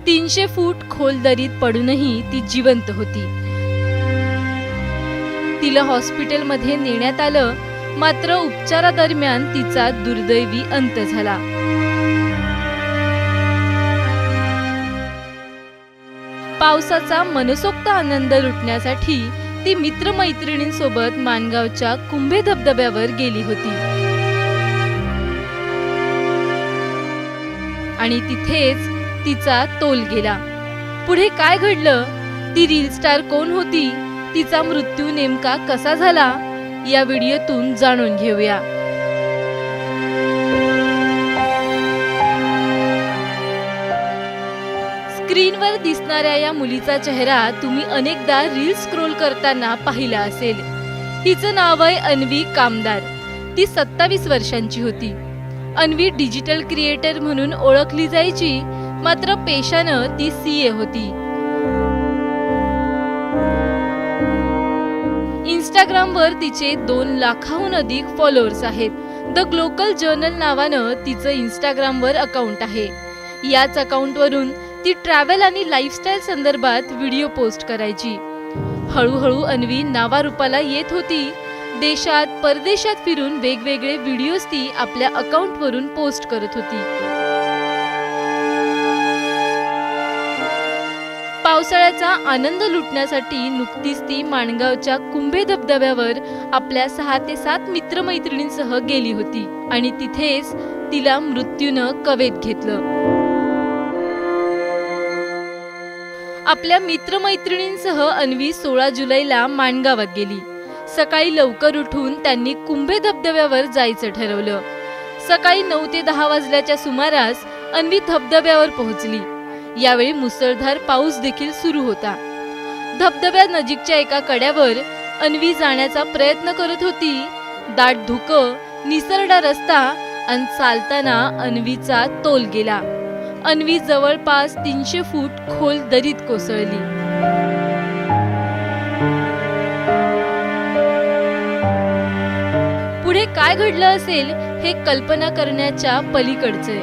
300 फूट खोल दरीत पडूनही ती जिवंत होती। तिला हॉस्पिटलमध्ये नेण्यात आलं, मात्र उपचारादरम्यान तिचा दुर्दैवी अंत झाला। पावसाचा मनसोक्त आनंद लुटण्यासाठी ती मित्रमैत्रिणींसोबत माणगावच्या कुंभे धबधब्यावर गेली होती आणि तिथेच तिचा तोल गेला। पुढे काय घडलं, ती रील स्टार कोण होती, तिचा मृत्यू नेमका कसा झाला, या व्हिडिओतून जाणून घेऊया। स्क्रीनवर दिसणाऱ्या या मुलीचा चेहरा तुम्ही अनेकदा रील स्क्रोल करताना पाहिला असेल। हिचं नाव आहे अन्वी कामदार। ती 27 वर्षांची होती। अन्वी डिजिटल क्रिएटर म्हणून ओळखली जायची, मात्र पेशानं ती सीए होती। इंस्टाग्रामवर तिचे 2 लाखाहून अधिक फॉलोअर्स आहेत। द ग्लोकल जर्नल नावानं तिचं इंस्टाग्रामवर अकाउंट आहे। याच अकाउंटवरून ती ट्रॅव्हल आणि लाईफस्टाईल संदर्भात व्हिडिओ पोस्ट करायची। हळूहळू अन्वी नावारूपाला येत होती। देशात परदेशात फिरून वेगवेगळे व्हिडिओज ती आपल्या अकाउंटवरून पोस्ट करत होती। पावसाळ्याचा आनंद लुटण्यासाठी नुकतीच ती माणगावच्या कुंभे धबधब्यावर आपल्या 6 ते 7 मित्रमैत्रिणींसह गेली होती आणि तिथेच तिला मृत्यूनं कवेत घेतलं। आपल्या मित्रमैत्रिणींसह अन्वी 16 जुलैला माणगावात गेली। सकाळी लवकर उठून त्यांनी कुंभे धबधब्यावर जायचं ठरवलं। सकाळी 9 ते 10 वाजल्याच्या सुमारास अन्वी धबधब्यावर पोहोचली। यावेळी मुसळधार पाऊस देखील सुरू होता। धबधब्या नजीकच्या एका कड्यावर अन्वी जाण्याचा प्रयत्न करत होती। दाट धुकं, निसरडा रस्ता आणि चालताना अन्वीचा तोल गेला। अन्वी जवळपास 300 फूट खोल दरीत कोसळली। पुढे काय घडलं असेल हे कल्पना करण्याच्या पलीकडचे।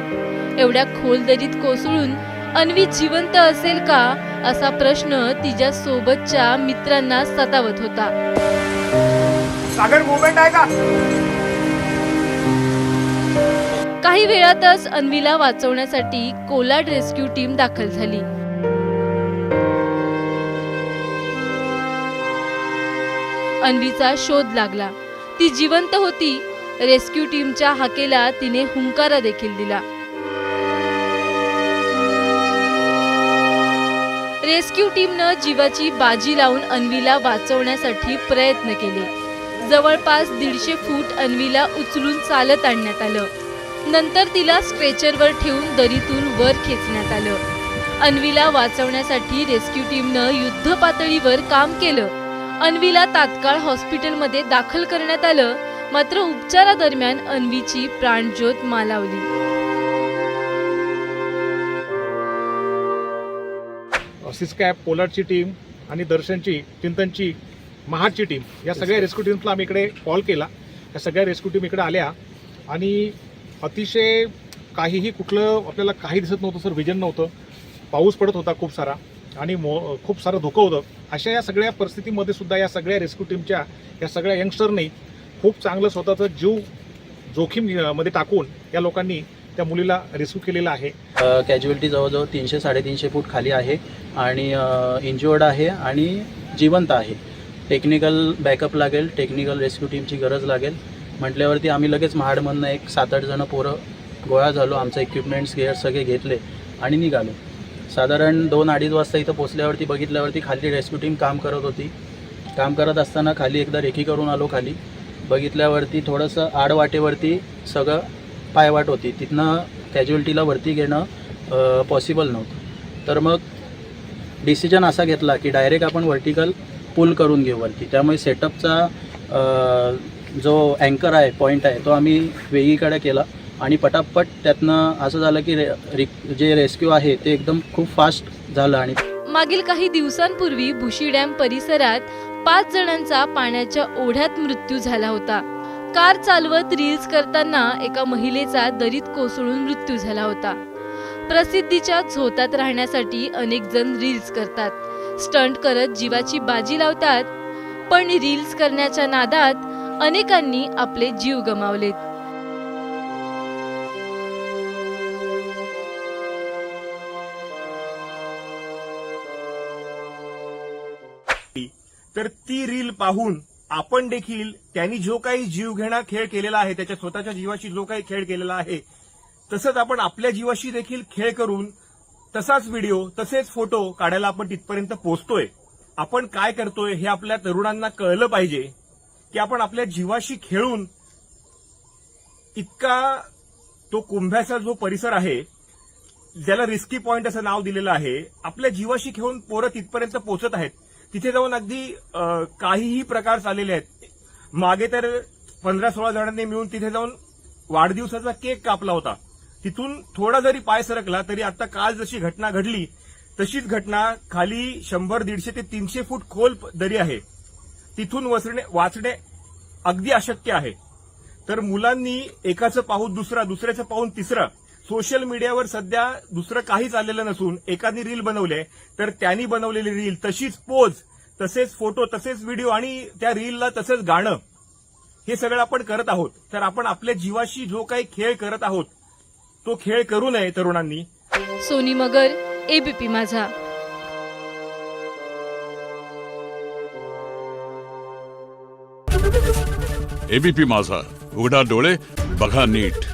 एवढ्या खोल दरीत कोसळून अन्वी जिवंत असेल का, असा प्रश्न तिच्या सोबतच्या मित्रांना सतावत होता। सागर मूवमेंट आहे का? काही वेळातच अन्वीला वाचवण्यासाठी कोलाड रेस्क्यू टीम दाखल झाली। अन्वीचा शोध लागला। ती जिवंत होती। रेस्क्यू टीमच्या हाकेला तिने हुंकारा देखील दिला। रेस्क्यू टीमनं जीवाची बाजी लावून अन्वीला वाचवण्यासाठी प्रयत्न केले। जवळपास 150 फूट अन्वीला उचलून चालत आणण्यात आलं। नंतर तिला स्ट्रेचरवर ठेवून दरीतून वर खेचण्यात आलं। अन्वीला वाचवण्यासाठी रेस्क्यू टीमनं युद्ध पातळीवर काम केलं। अन्वीला तात्काळ हॉस्पिटलमध्ये दाखल करण्यात आलं, मात्र उपचारादरम्यान अन्वीची प्राणज्योत मालावली। सिस्कॅप, पोलार्डची टीम आणि दर्शनची, चिंतनची, महाडची टीम, या सगळ्या रेस्क्यू टीम्सला आम्ही इकडे कॉल केला। या सगळ्या रेस्क्यू टीम इकडे आल्या आणि अतिशय काहीही कुठलं आपल्याला काही दिसत नव्हतं सर, विजन नव्हतं। पाऊस पडत होता खूप सारा आणि खूप सारं धोकं होतं। अशा या सगळ्या परिस्थितीमध्ये सुद्धा या सगळ्या रेस्क्यू टीमच्या या सगळ्या यंगस्टरनी खूप चांगलं स्वतःचा जीव जोखीममध्ये टाकून या लोकांनी त्या मुलीला रेस्क्यू केलेला आहे। कॅज्युअलिटी जवळजवळ 300-350 फूट खाली आहे आणि इंज्युअर्ड आहे आणि जिवंत आहे। टेक्निकल बॅकअप लागेल, टेक्निकल रेस्क्यू टीमची गरज लागेल म्हटल्यावरती आम्ही लगेच महाडमधनं एक 7-8 जण पोरं गोळा झालो। आमचं इक्विपमेंट्स गेअर सगळे घेतले आणि निघालो। साधारण 2-2:30 वाजता इथं पोचल्यावरती बघितल्यावरती खाली रेस्क्यू टीम काम करत होती। काम करत असताना खाली एकदा रेकी करून आलो। खाली बघितल्यावरती थोडंसं आडवाटेवरती सगळं पायवाट होती, तिथनं कॅज्युअलिटीला वरती घेणं पॉसिबल नव्हतं। तर मग डिसिजन असा घेतला की डायरेक्ट आपण व्हर्टिकल पुल करून घेऊ वरती। त्यामुळे सेटअपचा जो अँकर आहे, पॉईंट आहे, तो आम्ही वेगळीकडे केला आणि पटापट त्यातनं असं झालं की जे रेस्क्यू आहे ते एकदम खूप फास्ट झालं। आणि मागील काही दिवसांपूर्वी भुशी डॅम परिसरात 5 जणांचा पाण्याच्या ओढ्यात मृत्यू झाला होता। कार चालवत रील्स करताना एका महिलेचा दरीत कोसळून मृत्यू झाला होता। प्रसिद्धीच्या झोतात राहण्यासाठी अनेक जण रील्स करतात, स्टंट करत जीवाची बाजी लावतात, पण रील्स करण्याच्या नादात अनेकांनी आपले जीव गमावलेत. तर ती रील पाहून आपण देखील त्यांनी जो काही जीवघेणा खेळ केलेला आहे, त्याच्या स्वतःच्या जीवाशी जो काही खेळ केलेला आहे, तसंच आपण आपल्या जीवाशी देखील खेळ करून तसाच व्हिडिओ, तसेच फोटो काढायला आपण तिथपर्यंत पोहोचतोय. आपण काय करतोय हे आपल्या तरुणांना कळलं पाहिजे की आपण आपल्या जीवाशी खेळून इतका तो कुंभ्याचा जो परिसर आहे, ज्याला रिस्की पॉइंट असं नाव दिलेलं आहे, आपल्या जीवाशी खेळून पोरं तिथपर्यंत पोहोचत आहेत. तिथे जाऊन अगदी काहीही प्रकार चाललेले आहेत. मागे तर 15-16 जणांनी मिळून तिथे जाऊन वाढदिवसाचा केक कापला होता. तिथून थोडा जरी पाय सरकला तरी आता काल जशी घटना घडली तशीच घटना खाली 100-150 ते 300 फूट खोल दरी आहे. तिथून वाचणे अगदी अशक्य आहे. तर मुलांनी एकाचं पाहून दुसरा, दुसऱ्याचं पाहून तिसरा, सोशल मीडियावर सध्या दुसरं काहीच आलेलं नसून एकाने रील बनवले तर त्यांनी बनवलेली रील, तशीच पोज, तसेच फोटो, तसेच व्हिडिओ आणि त्या रीलला तसंच गाणं, हे सगळं आपण करत आहोत. तर आपण आपल्या जीवाशी जो काही खेळ करत आहोत तो खेळ करू नये तरुणांनी. सोनी मगर, एबीपी माझा. एबीपी माझा, उघडा डोळे बघा नीट.